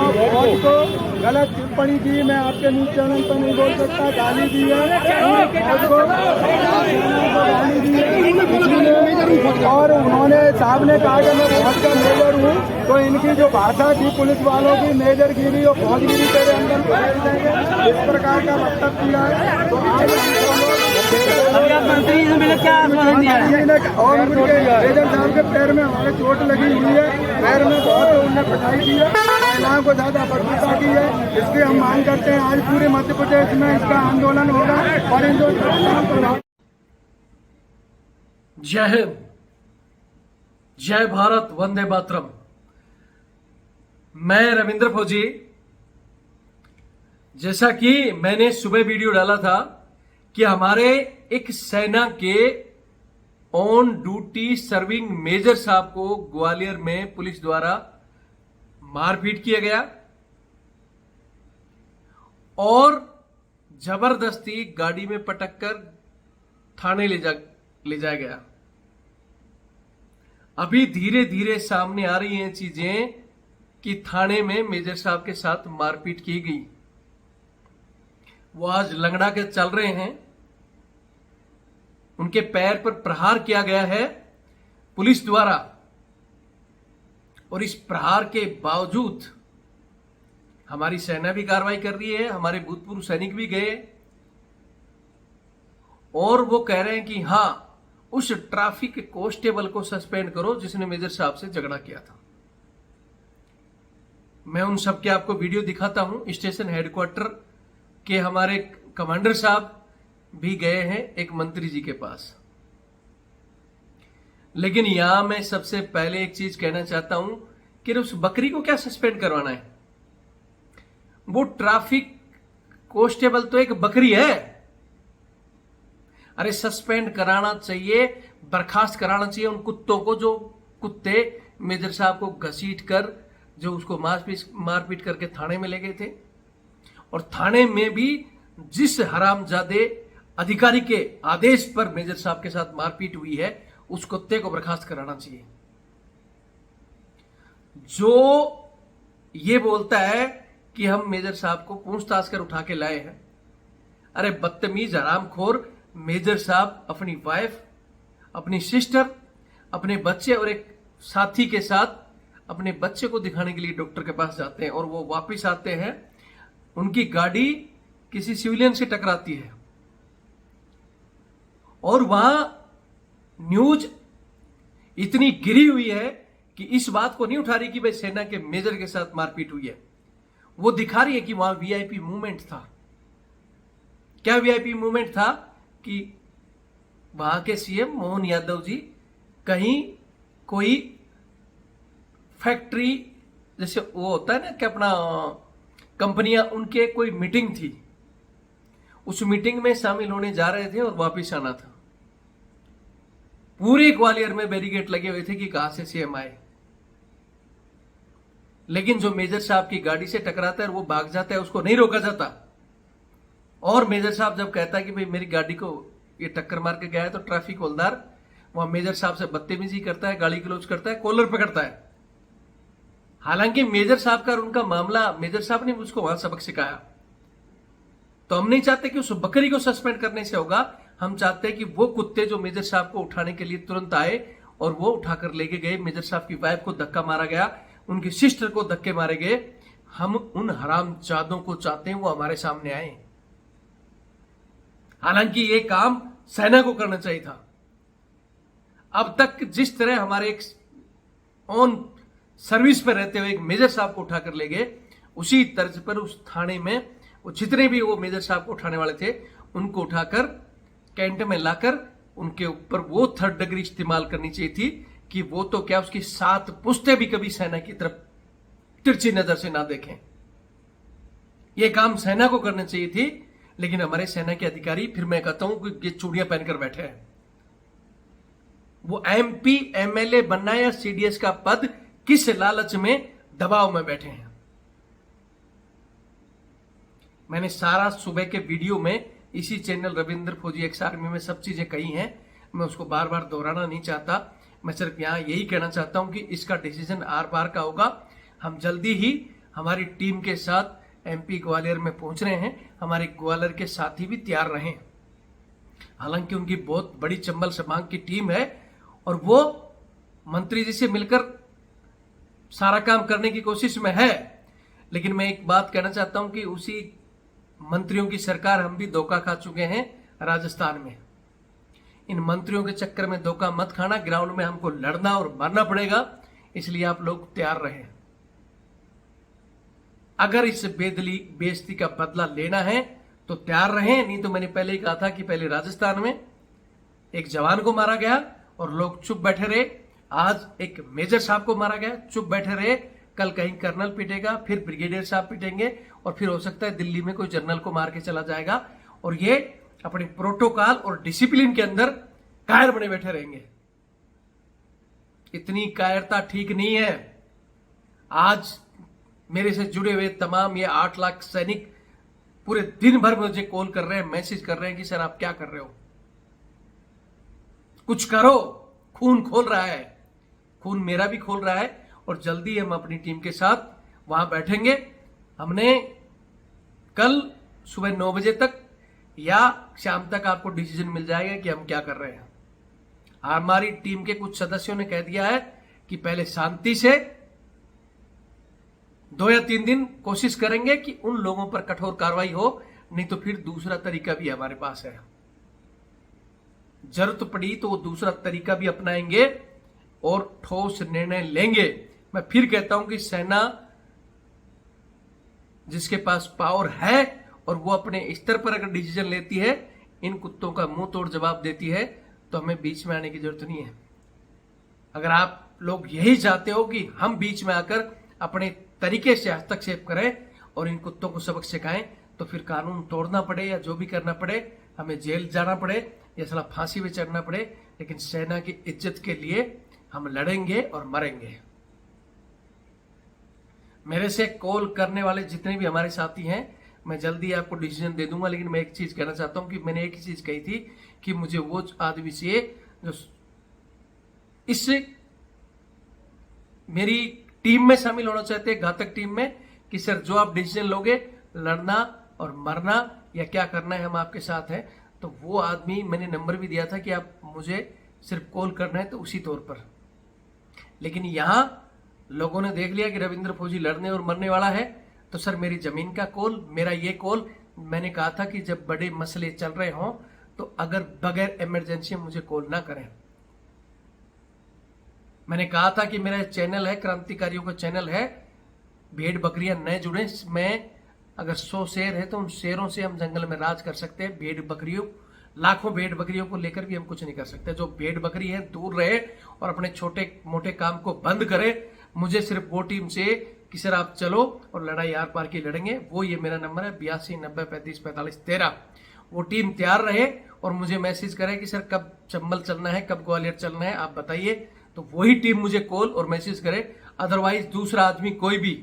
फौज को गलत टिप्पणी दी, मैं आपके न्यूज चैनल पर नहीं बोल सकता, गाली दी है फौज को, गाली दी है। और उन्होंने साहब ने कहा कि मैं फौज का मेजर हूँ, तो इनकी जो भाषा थी पुलिस वालों की, मेजरगिरी और फौजगिरी तेरे अंदर फेंक देंगे, इस प्रकार का वक्तव्य किया है। तो आज मंत्री से मिले क्या आश्वासन दिया है? और मेजर साहब के पैर में हमारे चोट लगी हुई है, पैर में बहुत उन्होंने पिटाई की है, महिलाओं को ज्यादा बदबूता की है। इसलिए हम मांग करते हैं आज पूरे मध्य प्रदेश में इसका आंदोलन होगा और इन जो जय हिंद, जय भारत, वंदे मातरम। मैं रविंद्र फौजी। जैसा कि मैंने सुबह वीडियो डाला था कि हमारे एक सेना के ऑन ड्यूटी सर्विंग मेजर साहब को ग्वालियर में पुलिस द्वारा मारपीट किया गया और जबरदस्ती गाड़ी में पटक कर थाने ले जाया गया। अभी धीरे धीरे सामने आ रही हैं चीजें कि थाने में मेजर साहब के साथ मारपीट की गई। वो आज लंगड़ा के चल रहे हैं, उनके पैर पर प्रहार किया गया है पुलिस द्वारा, और इस प्रहार के बावजूद हमारी सेना भी कार्रवाई कर रही है, हमारे भूतपूर्व सैनिक भी गए और वो कह रहे हैं कि हां, उस ट्रैफिक कांस्टेबल को सस्पेंड करो जिसने मेजर साहब से झगड़ा किया था। मैं उन सब के आपको वीडियो दिखाता हूं। स्टेशन हेडक्वार्टर के हमारे कमांडर साहब भी गए हैं एक मंत्री जी के पास। लेकिन यहां मैं सबसे पहले एक चीज कहना चाहता हूं कि उस बकरी को क्या सस्पेंड करवाना है? वो ट्रैफिक कांस्टेबल तो एक बकरी है। अरे सस्पेंड कराना चाहिए, बर्खास्त कराना चाहिए उन कुत्तों को, जो कुत्ते मेजर साहब को घसीट कर जो उसको मारपीट करके थाने में ले गए थे। और थाने में भी जिस हरामजादे अधिकारी के आदेश पर मेजर साहब के साथ मारपीट हुई है, उस कुत्ते को बर्खास्त कराना चाहिए। जो ये बोलता है कि हम मेजर साहब को पूछताछ कर उठा के लाए हैं, अरे बदतमीज हरामखोर मेजर साहब अपनी वाइफ, अपनी सिस्टर, अपने बच्चे और एक साथी के साथ अपने बच्चे को दिखाने के लिए डॉक्टर के पास जाते हैं और वो वापस आते हैं, उनकी गाड़ी किसी सिविलियन से टकराती है और वहां न्यूज इतनी गिरी हुई है कि इस बात को नहीं उठा रही कि भाई सेना के मेजर के साथ मारपीट हुई है। वो दिखा रही है कि वहां वीआईपी मूवमेंट था। क्या वीआईपी मूवमेंट था? कि वहां के सीएम मोहन यादव जी कहीं कोई फैक्ट्री, जैसे वो होता है ना कि अपना कंपनियां, उनके कोई मीटिंग थी, उस मीटिंग में शामिल होने जा रहे थे और वापस आना था। पूरे ग्वालियर में बैरिकेड लगे हुए थे कि कहां से सीएम आए। लेकिन जो मेजर साहब की गाड़ी से टकराता है और वो भाग जाता है, उसको नहीं रोका जाता। और मेजर साहब जब कहता है कि भाई मेरी गाड़ी को ये टक्कर मार के गया है, तो ट्रैफिक हवलदार वहां मेजर साहब से बदतमीजी करता है, गाली गलौज करता है, कॉलर पकड़ता है। हालांकि मेजर साहब का और उनका मामला, मेजर साहब ने मुझको वहां सबक सिखाया। तो हम नहीं चाहते कि उस बकरी को सस्पेंड करने से होगा, हम चाहते हैं कि वो कुत्ते जो मेजर साहब को उठाने के लिए तुरंत आए और वो उठाकर लेके गए। मेजर साहब की वाइफ को धक्का मारा गया, उनकी सिस्टर को धक्के मारे गए। हम उन हरामजादों को चाहते हैं वो हमारे सामने आए। हालांकि ये काम सेना को करना चाहिए था। अब तक जिस तरह हमारे एक ऑन सर्विस पर रहते हुए एक मेजर साहब को उठाकर ले गए, उसी तर्ज पर उस थाने में वो जितने भी वो मेजर साहब को उठाने वाले थे, उनको उठाकर कैंट में लाकर उनके ऊपर वो थर्ड डिग्री इस्तेमाल करनी चाहिए थी कि वो तो क्या, उसकी 7 पुश्तें भी कभी सेना की तरफ तिरछी नजर से ना देखें। ये काम सेना को करना चाहिए थी। लेकिन हमारे सेना के अधिकारी, फिर मैं कहता हूं कि ये चूड़ियां पहनकर बैठे हैं। वो एमपी एमएलए बनना या सीडीएस का पद किस लालच में, दबाव में बैठे हैं। मैंने सारा सुबह के वीडियो में इसी चैनल रविंद्र फौजी एक्स आर्मी में सब चीजें कही हैं, मैं उसको बार बार दोहराना नहीं चाहता। मैं सिर्फ यहाँ यही कहना चाहता हूँ कि इसका डिसीजन आर पार का होगा। हम जल्दी ही हमारी टीम के साथ MP ग्वालियर में पहुंच रहे हैं। हमारे ग्वालियर के साथी भी तैयार रहें। हालांकि उनकी बहुत बड़ी चंबल संभाग की टीम है और वो मंत्री जी से मिलकर सारा काम करने की कोशिश में है, लेकिन मैं एक बात कहना चाहता हूं कि उसी मंत्रियों की सरकार हम भी धोखा खा चुके हैं राजस्थान में। इन मंत्रियों के चक्कर में धोखा मत खाना, ग्राउंड में हमको लड़ना और मरना पड़ेगा, इसलिए आप लोग तैयार रहें। अगर इस बेइज्जती का बदला लेना है तो तैयार रहें, नहीं तो मैंने पहले ही कहा था कि पहले राजस्थान में एक जवान को मारा गया और लोग चुप बैठे रहे, आज एक मेजर साहब को मारा गया, चुप बैठे रहे, कल कहीं कर्नल पिटेगा, फिर ब्रिगेडियर साहब पिटेंगे और फिर हो सकता है दिल्ली में कोई जनरल को मार के चला जाएगा और ये अपने प्रोटोकॉल और डिसिप्लिन के अंदर कायर बने बैठे रहेंगे। इतनी कायरता ठीक नहीं है। आज मेरे से जुड़े हुए तमाम ये 8 लाख सैनिक पूरे दिन भर मुझे कॉल कर रहे हैं, मैसेज कर रहे हैं कि सर आप क्या कर रहे हो, कुछ करो, खून खोल रहा है, खून मेरा भी खोल रहा है। और जल्दी हम अपनी टीम के साथ वहां बैठेंगे। हमने कल सुबह 9 बजे तक या शाम तक आपको डिसीजन मिल जाएगा कि हम क्या कर रहे हैं। हमारी टीम के कुछ सदस्यों ने कह दिया है कि पहले शांति से 2 या 3 दिन कोशिश करेंगे कि उन लोगों पर कठोर कार्रवाई हो, नहीं तो फिर दूसरा तरीका भी हमारे पास है। जरूरत पड़ी तो वो दूसरा तरीका भी अपनाएंगे और ठोस निर्णय लेंगे। मैं फिर कहता हूं कि सेना जिसके पास पावर है और वो अपने स्तर पर अगर डिसीजन लेती है, इन कुत्तों का मुंह तोड़ जवाब देती है, तो हमें बीच में आने की जरूरत नहीं है। अगर आप लोग यही चाहते हो कि हम बीच में आकर अपने तरीके से हस्तक्षेप करें और इन कुत्तों को सबक सिखाएं, तो फिर कानून तोड़ना पड़े या जो भी करना पड़े, हमें जेल जाना पड़े या साला फांसी पे चढ़ना पड़े, लेकिन सेना की इज्जत के लिए हम लड़ेंगे और मरेंगे। मेरे से कॉल करने वाले जितने भी हमारे साथी हैं, मैं जल्दी आपको डिसीजन दे दूंगा, लेकिन मैं एक चीज कहना चाहता हूं कि मैंने एक ही चीज कही थी कि मुझे वो आदमी चाहिए जो इससे मेरी टीम में शामिल होना चाहते हैं, घातक टीम में, कि सर जो आप डिसीजन लोगे, लड़ना और मरना या क्या करना है, हम आपके साथ हैं। तो वो आदमी, मैंने नंबर भी दिया था कि आप मुझे सिर्फ कॉल करना है, तो उसी तौर पर। लेकिन यहां लोगों ने देख लिया कि रविंद्र फौजी लड़ने और मरने वाला है, तो सर मेरी जमीन का कॉल, मेरा ये कॉल, मैंने कहा था कि जब बड़े मसले चल रहे हों तो अगर बगैर इमरजेंसी मुझे कॉल ना करें। मैंने कहा था कि मेरा चैनल है, क्रांतिकारियों का चैनल है, भेड़ बकरियां न जुड़े। मैं अगर 100 शेर है तो उन शेरों से हम जंगल में राज कर सकते हैं। भेड़ बकरियों, लाखों भेड़ बकरियों को लेकर भी हम कुछ नहीं कर सकते। जो भेड़ बकरी है दूर रहे और अपने छोटे मोटे काम को बंद करे। मुझे सिर्फ वो टीम से कि सर आप चलो और लड़ाई आर पार की लड़ेंगे, वो ये मेरा नंबर है 82 90 35 45 13। वो टीम तैयार रहे और मुझे मैसेज करे कि सर कब चंबल चलना है, कब ग्वालियर चलना है, आप बताइए, तो वही टीम मुझे कॉल और मैसेज करे। अदरवाइज दूसरा आदमी कोई भी,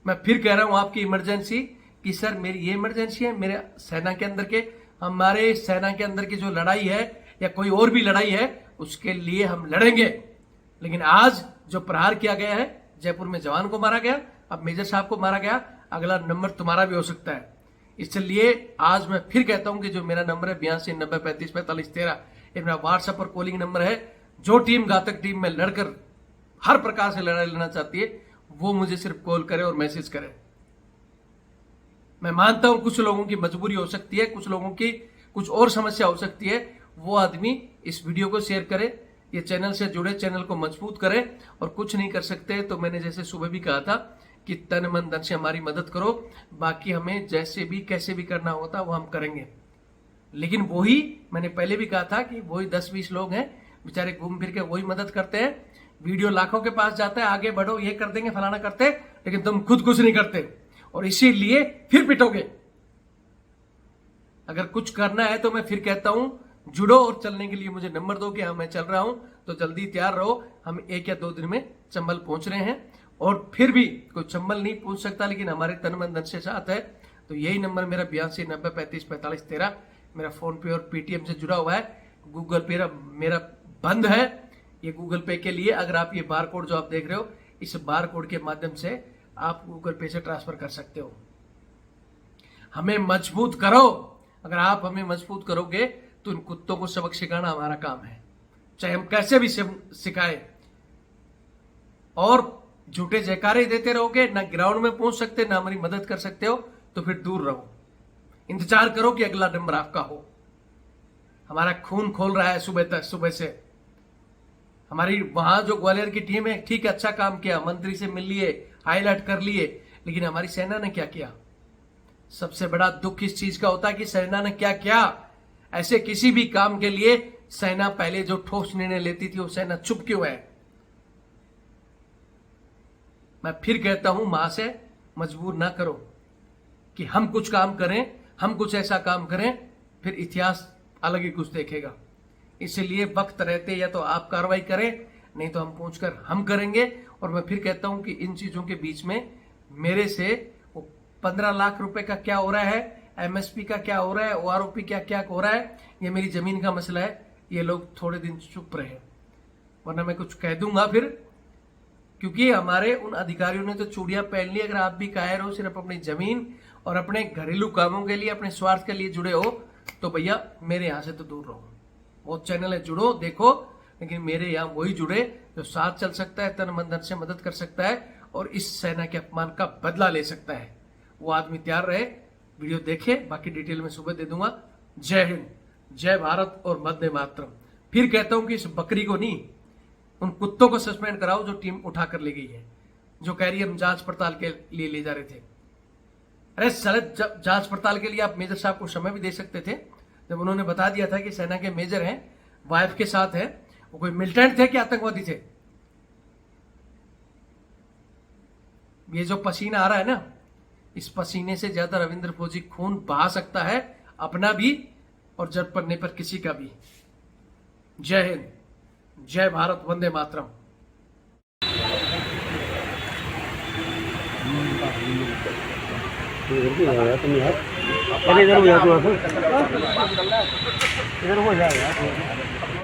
मैं फिर कह रहा हूं आपकी इमरजेंसी कि सर मेरी ये इमरजेंसी है, मेरे सेना के अंदर के, हमारे सेना के अंदर की जो लड़ाई है या कोई और भी लड़ाई है, उसके लिए हम लड़ेंगे। लेकिन आज जो प्रहार किया गया है, जयपुर में जवान को मारा गया, अब मेजर साहब को मारा गया, अगला नंबर तुम्हारा भी हो सकता है। इसलिए आज मैं फिर कहता हूं कि जो मेरा नंबर है 82 90 35 45 13, ये मेरा व्हाट्सएप और कॉलिंग नंबर है। जो टीम घातक टीम में लड़कर हर प्रकार से लड़ाई लड़ना चाहती है, वो मुझे सिर्फ कॉल करे और मैसेज करे। मैं मानता हूं कुछ लोगों की मजबूरी हो सकती है, कुछ लोगों की कुछ और समस्या हो सकती है, वो आदमी इस वीडियो को शेयर करे, ये चैनल से जुड़े, चैनल को मजबूत करे। और कुछ नहीं कर सकते तो मैंने जैसे सुबह भी कहा था कि तन मन धन से हमारी मदद करो, बाकी हमें जैसे भी कैसे भी करना होता वो हम करेंगे। लेकिन वही मैंने पहले भी कहा था कि वही 10-20 लोग हैं बेचारे घूम फिर के वही मदद करते हैं। वीडियो लाखों के पास जाता है, आगे बढ़ो, ये कर देंगे, फलाना करते, लेकिन तुम खुद कुछ नहीं करते और इसीलिए फिर पिटोगे। अगर कुछ करना है तो मैं फिर कहता हूं जुड़ो और चलने के लिए मुझे नंबर दो कि हाँ मैं चल रहा हूं, तो जल्दी तैयार रहो। हम 1 या 2 दिन में चंबल पहुंच रहे हैं और फिर भी कोई चंबल नहीं पहुंच सकता, लेकिन हमारे तन मन धन से साथ है तो यही नंबर मेरा 8290354513 मेरा फोन पे और पेटीएम से जुड़ा हुआ है। गूगल पे मेरा बंद है। ये गूगल पे के लिए अगर आप ये बार कोड जो आप देख रहे हो, इस बार कोड के माध्यम से आप गूगल पे से ट्रांसफर कर सकते हो। हमें मजबूत करो। अगर आप हमें मजबूत करोगे तो इन कुत्तों को सबक सिखाना हमारा काम है, चाहे हम कैसे भी सिखाए। और झूठे जयकारे देते रहोगे, ना ग्राउंड में पहुंच सकते, ना हमारी मदद कर सकते हो, तो फिर दूर रहो। इंतजार करो कि अगला नंबर आपका हो। हमारा खून खोल रहा है सुबह से। हमारी वहां जो ग्वालियर की टीम है, ठीक है, अच्छा काम किया, मंत्री से मिल लिए, हाईलाइट कर लिए, लेकिन हमारी सेना ने क्या किया? सबसे बड़ा दुख इस चीज का होता है कि सेना ने क्या किया। ऐसे किसी भी काम के लिए सेना पहले जो ठोस निर्णय लेती थी, वो सेना चुप क्यों है? मैं फिर कहता हूं, मां से मजबूर ना करो कि हम कुछ काम करें, हम कुछ ऐसा काम करें, फिर इतिहास अलग ही कुछ देखेगा। इसलिए वक्त रहते या तो आप कार्रवाई करें, नहीं तो हम पहुंचकर हम करेंगे। और मैं फिर कहता हूं कि इन चीजों के बीच में मेरे से वो 15 लाख रुपए का क्या हो रहा है, एमएसपी का क्या हो रहा है, ओआरओपी क्या क्या हो रहा है, ये मेरी जमीन का मसला है। ये लोग थोड़े दिन चुप रहे, वरना मैं कुछ कह दूंगा फिर। क्योंकि हमारे उन अधिकारियों ने तो चूड़ियां पहन ली। अगर आप भी कायर हो, सिर्फ अपनी जमीन और अपने घरेलू कामों के लिए, अपने स्वार्थ के लिए जुड़े हो, तो भैया मेरे यहां से तो दूर रहो। बहुत चैनल है, जुड़ो, देखो, लेकिन मेरे यहां वही जुड़े जो साथ चल सकता है, तन मन धन से मदद कर सकता है और इस सेना के अपमान का बदला ले सकता है। वो आदमी तैयार रहे। वीडियो देखे, बाकी डिटेल में सुबह दे दूंगा। जय हिंद, जय भारत और वंदे मातरम। फिर कहता हूं कि इस बकरी को नहीं, उन कुत्तों को सस्पेंड कराओ जो टीम उठा कर ले गई है, जो कह रही है हम जांच पड़ताल के लिए ले जा रहे थे। अरे साले, जांच पड़ताल के लिए आप मेजर साहब को समय भी दे सकते थे। जब उन्होंने बता दिया था कि सेना के मेजर हैं, वाइफ के साथ है, वो कोई मिलिटेंट थे कि आतंकवादी थे? ये जो पसीना आ रहा है ना, इस पसीने से ज्यादा रविंद्र फौजी खून बहा सकता है, अपना भी और जब पड़ने पर किसी का भी। जय हिंद, जय भारत, वंदे मातरम। इधर हो जाएगा।